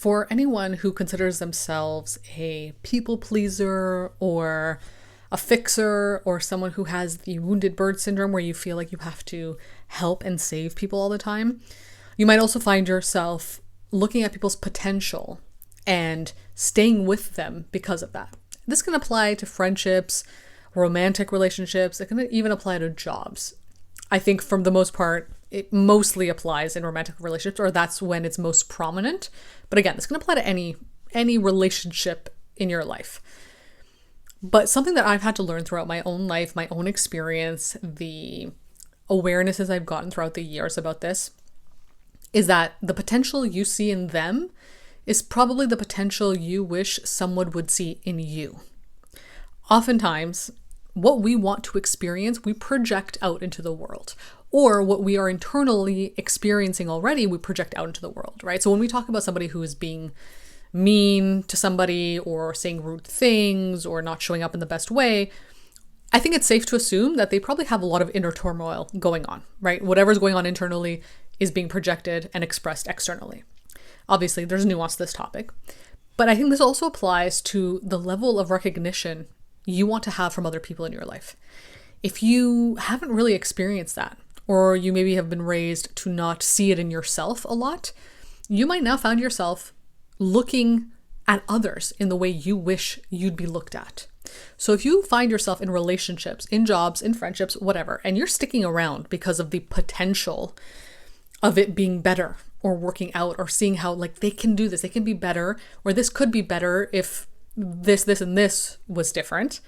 For anyone who considers themselves a people pleaser or a fixer or someone who has the wounded bird syndrome where you feel like you have to help and save people all the time, you might also find yourself looking at people's potential and staying with them because of that. This can apply to friendships, romantic relationships. It can even apply to jobs. I think for the most part, it mostly applies in romantic relationships, or that's when it's most prominent. But again, this can apply to any relationship in your life. But something that I've had to learn throughout my own life, my own experience, the awarenesses I've gotten throughout the years about this, is that the potential you see in them is probably the potential you wish someone would see in you. Oftentimes, what we want to experience, we project out into the world. Or what we are internally experiencing already, we project out into the world, right? So when we talk about somebody who is being mean to somebody or saying rude things or not showing up in the best way, I think it's safe to assume that they probably have a lot of inner turmoil going on, right? Whatever's going on internally is being projected and expressed externally. Obviously, there's nuance to this topic, but I think this also applies to the level of recognition you want to have from other people in your life. If you haven't really experienced that, or you maybe have been raised to not see it in yourself a lot, you might now find yourself looking at others in the way you wish you'd be looked at. So if you find yourself in relationships, in jobs, in friendships, whatever, and you're sticking around because of the potential of it being better or working out or seeing how like they can do this, they can be better, or this could be better if this, and this was different,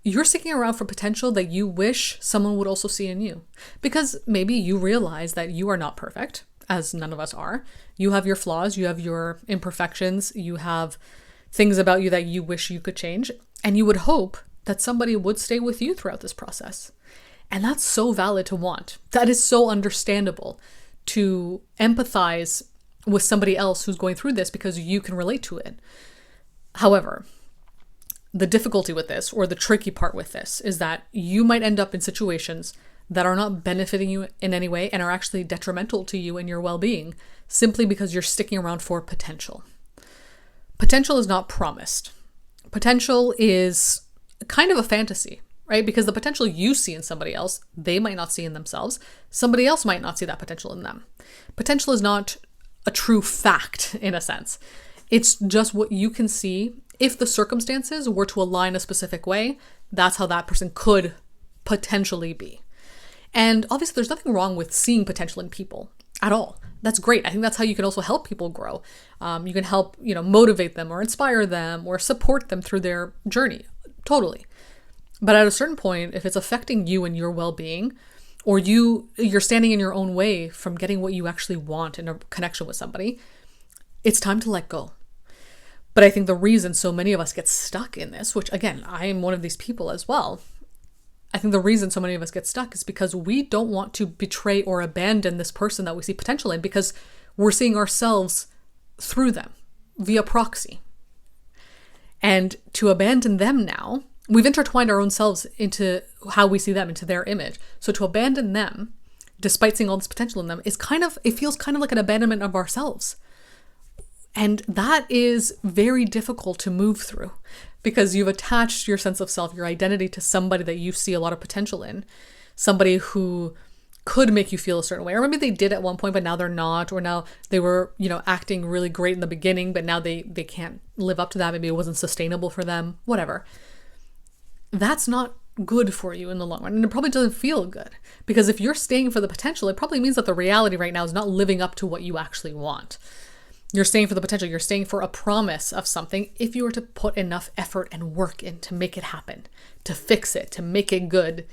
you're sticking around for potential that you wish someone would also see in you. Because maybe you realize that you are not perfect, as none of us are. You have your flaws, you have your imperfections, you have things about you that you wish you could change, and you would hope that somebody would stay with you throughout this process. And that's so valid to want. That is so understandable to empathize with somebody else who's going through this because you can relate to it. However, the difficulty with this, or the tricky part with this, is that you might end up in situations that are not benefiting you in any way and are actually detrimental to you and your well-being simply because you're sticking around for potential. Potential is not promised. Potential is kind of a fantasy, right? Because the potential you see in somebody else, they might not see in themselves. Somebody else might not see that potential in them. Potential is not a true fact in a sense. It's just what you can see. If the circumstances were to align a specific way, that's how that person could potentially be. And obviously there's nothing wrong with seeing potential in people at all. That's great. I think that's how you can also help people grow. You can help, motivate them or inspire them or support them through their journey. Totally. But at a certain point, if it's affecting you and your well-being, or you're standing in your own way from getting what you actually want in a connection with somebody, it's time to let go. But I think the reason so many of us get stuck in this, which again, I am one of these people as well, I think the reason so many of us get stuck is because we don't want to betray or abandon this person that we see potential in because we're seeing ourselves through them via proxy. And to abandon them now, we've intertwined our own selves into how we see them, into their image. So to abandon them, despite seeing all this potential in them, it feels kind of like an abandonment of ourselves. And that is very difficult to move through because you've attached your sense of self, your identity to somebody that you see a lot of potential in, somebody who could make you feel a certain way. Or maybe they did at one point, but now they're not, or now they were, acting really great in the beginning, but now they can't live up to that. Maybe it wasn't sustainable for them, whatever. That's not good for you in the long run. And it probably doesn't feel good because if you're staying for the potential, it probably means that the reality right now is not living up to what you actually want. You're staying for the potential. You're staying for a promise of something if you were to put enough effort and work in to make it happen, to fix it, to make it good.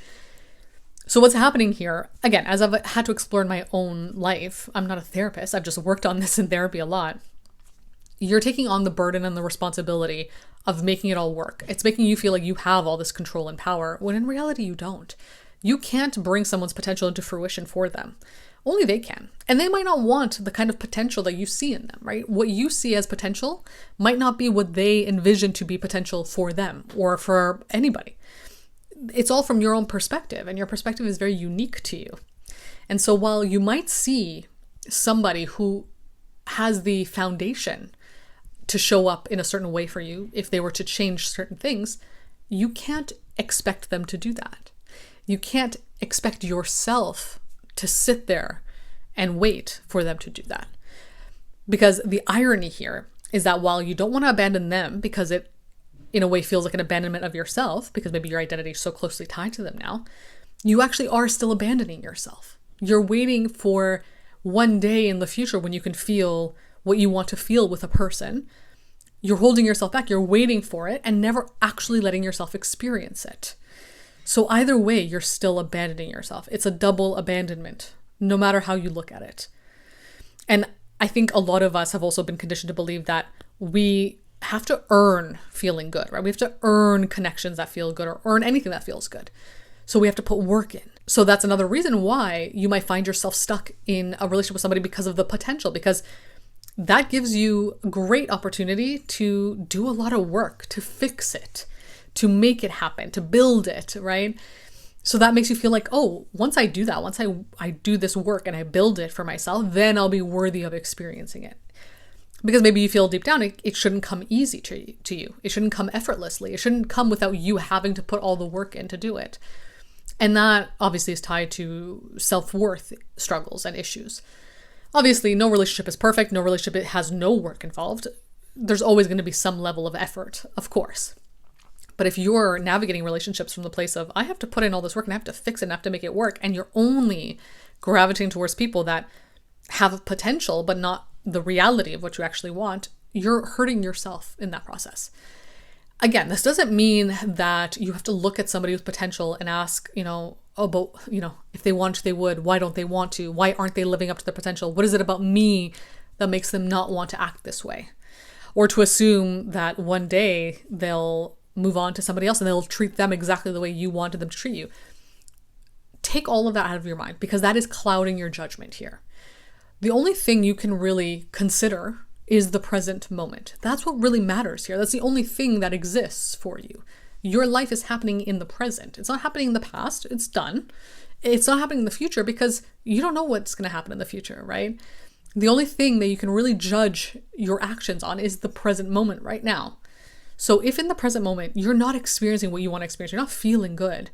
So what's happening here, again, as I've had to explore in my own life, I'm not a therapist, I've just worked on this in therapy a lot. You're taking on the burden and the responsibility of making it all work. It's making you feel like you have all this control and power, when in reality you don't. You can't bring someone's potential into fruition for them. Only they can. And they might not want the kind of potential that you see in them, right? What you see as potential might not be what they envision to be potential for them or for anybody. It's all from your own perspective, and your perspective is very unique to you. And so while you might see somebody who has the foundation to show up in a certain way for you, if they were to change certain things, you can't expect them to do that. You can't expect yourself to sit there and wait for them to do that. Because the irony here is that while you don't want to abandon them, because it in a way feels like an abandonment of yourself, because maybe your identity is so closely tied to them now, you actually are still abandoning yourself. You're waiting for one day in the future when you can feel what you want to feel with a person. You're holding yourself back. You're waiting for it and never actually letting yourself experience it. So either way, you're still abandoning yourself. It's a double abandonment, no matter how you look at it. And I think a lot of us have also been conditioned to believe that we have to earn feeling good, right? We have to earn connections that feel good or earn anything that feels good. So we have to put work in. So that's another reason why you might find yourself stuck in a relationship with somebody, because of the potential, because that gives you great opportunity to do a lot of work, to fix it, to make it happen, to build it, right? So that makes you feel like, oh, once I do that, once I do this work and I build it for myself, then I'll be worthy of experiencing it. Because maybe you feel deep down, it shouldn't come easy to you. It shouldn't come effortlessly. It shouldn't come without you having to put all the work in to do it. And that obviously is tied to self-worth struggles and issues. Obviously, no relationship is perfect. No relationship has no work involved. There's always going to be some level of effort, of course. But if you're navigating relationships from the place of, I have to put in all this work and I have to fix it and I have to make it work, and you're only gravitating towards people that have potential but not the reality of what you actually want, you're hurting yourself in that process. Again, this doesn't mean that you have to look at somebody with potential and ask, if they want to, they would. Why don't they want to? Why aren't they living up to their potential? What is it about me that makes them not want to act this way? Or to assume that one day they'll move on to somebody else and they'll treat them exactly the way you wanted them to treat you. Take all of that out of your mind, because that is clouding your judgment here. The only thing you can really consider is the present moment. That's what really matters here. That's the only thing that exists for you. Your life is happening in the present. It's not happening in the past. It's done. It's not happening in the future, because you don't know what's going to happen in the future, right? The only thing that you can really judge your actions on is the present moment right now. So if in the present moment you're not experiencing what you want to experience, you're not feeling good,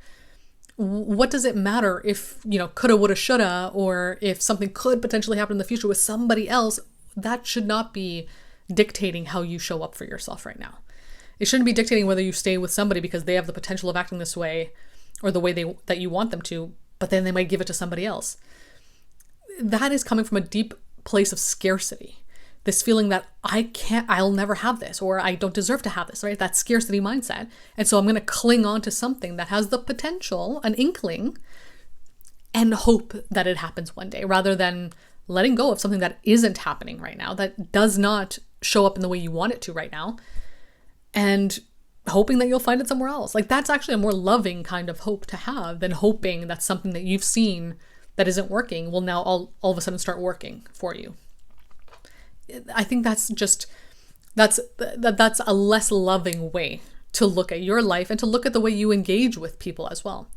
what does it matter if, coulda, woulda, shoulda, or if something could potentially happen in the future with somebody else? That should not be dictating how you show up for yourself right now. It shouldn't be dictating whether you stay with somebody because they have the potential of acting this way or the way that you want them to, but then they might give it to somebody else. That is coming from a deep place of scarcity. This feeling that I'll never have this, or I don't deserve to have this, right? That scarcity mindset. And so I'm going to cling on to something that has the potential, an inkling, and hope that it happens one day, rather than letting go of something that isn't happening right now, that does not show up in the way you want it to right now, and hoping that you'll find it somewhere else. Like, that's actually a more loving kind of hope to have than hoping that something that you've seen that isn't working will now all of a sudden start working for you. I think that's a less loving way to look at your life and to look at the way you engage with people as well.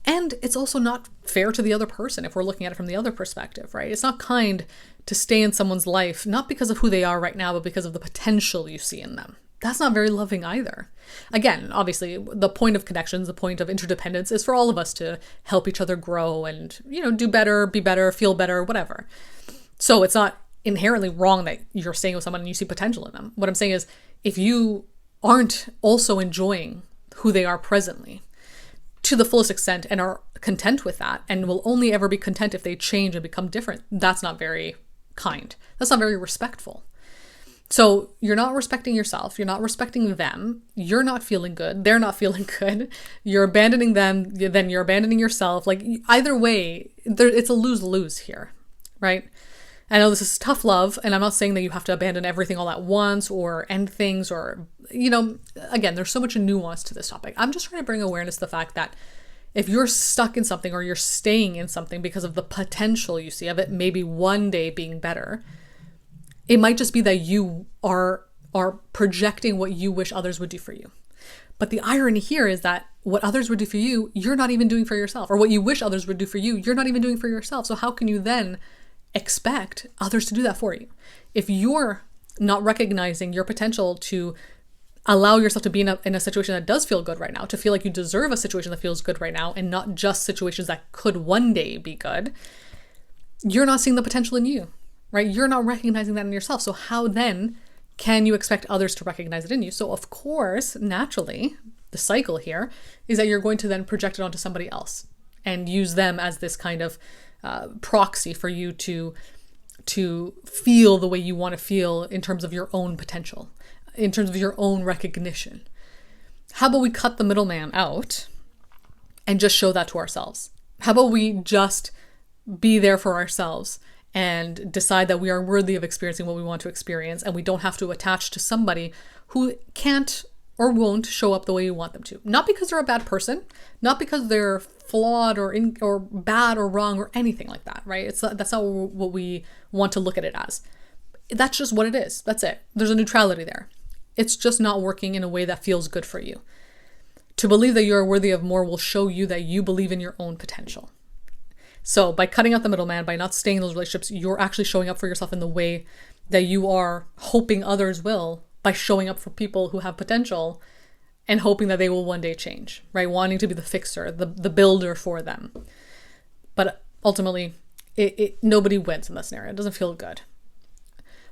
And it's also not fair to the other person if we're looking at it from the other perspective, right? It's not kind to stay in someone's life, not because of who they are right now, but because of the potential you see in them. That's not very loving either. Again, obviously, the point of connections, the point of interdependence is for all of us to help each other grow and, do better, be better, feel better, whatever. So it's not inherently wrong that you're staying with someone and you see potential in them. What I'm saying is, if you aren't also enjoying who they are presently to the fullest extent and are content with that, and will only ever be content if they change and become different, that's not very kind. That's not very respectful. So you're not respecting yourself. You're not respecting them. You're not feeling good. They're not feeling good. You're abandoning them. Then you're abandoning yourself. Like, either way, it's a lose-lose here, right? I know this is tough love, and I'm not saying that you have to abandon everything all at once or end things or, again, there's so much nuance to this topic. I'm just trying to bring awareness to the fact that if you're stuck in something or you're staying in something because of the potential you see of it maybe one day being better, it might just be that you are projecting what you wish others would do for you. But the irony here is that what others would do for you, you're not even doing for yourself, or what you wish others would do for you, you're not even doing for yourself. So how can you then expect others to do that for you. If you're not recognizing your potential to allow yourself to be in a situation that does feel good right now, to feel like you deserve a situation that feels good right now and not just situations that could one day be good, you're not seeing the potential in you, right? You're not recognizing that in yourself. So how then can you expect others to recognize it in you? So of course, naturally, the cycle here is that you're going to then project it onto somebody else and use them as this kind of proxy for you to feel the way you want to feel in terms of your own potential, in terms of your own recognition. How about we cut the middleman out and just show that to ourselves? How about we just be there for ourselves and decide that we are worthy of experiencing what we want to experience, and we don't have to attach to somebody who can't or won't show up the way you want them to. Not because they're a bad person, not because they're flawed or bad or wrong or anything like that, right? That's not what we want to look at it as. That's just what it is. That's it. There's a neutrality there. It's just not working in a way that feels good for you. To believe that you're worthy of more will show you that you believe in your own potential. So by cutting out the middleman, by not staying in those relationships, you're actually showing up for yourself in the way that you are hoping others will, by showing up for people who have potential and hoping that they will one day change, right? Wanting to be the fixer, the builder for them. But ultimately, nobody wins in this scenario. It doesn't feel good.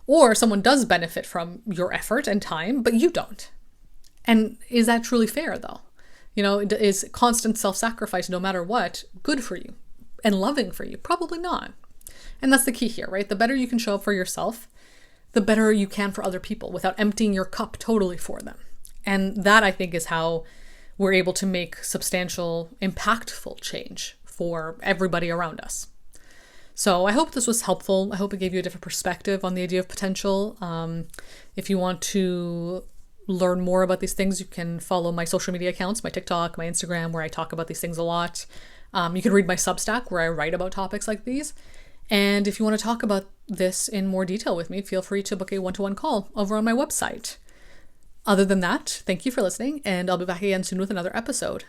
Or someone does benefit from your effort and time, but you don't. And is that truly fair, though? Is constant self-sacrifice, no matter what, good for you and loving for you? Probably not. And that's the key here, right? The better you can show up for yourself, the better you can for other people without emptying your cup totally for them. And that, I think, is how we're able to make substantial, impactful change for everybody around us. So I hope this was helpful. I hope it gave you a different perspective on the idea of potential. If you want to learn more about these things, you can follow my social media accounts, my TikTok, my Instagram, where I talk about these things a lot. You can read my Substack, where I write about topics like these. And if you want to talk about this in more detail with me, feel free to book a one-to-one call over on my website. Other than that, thank you for listening, and I'll be back again soon with another episode.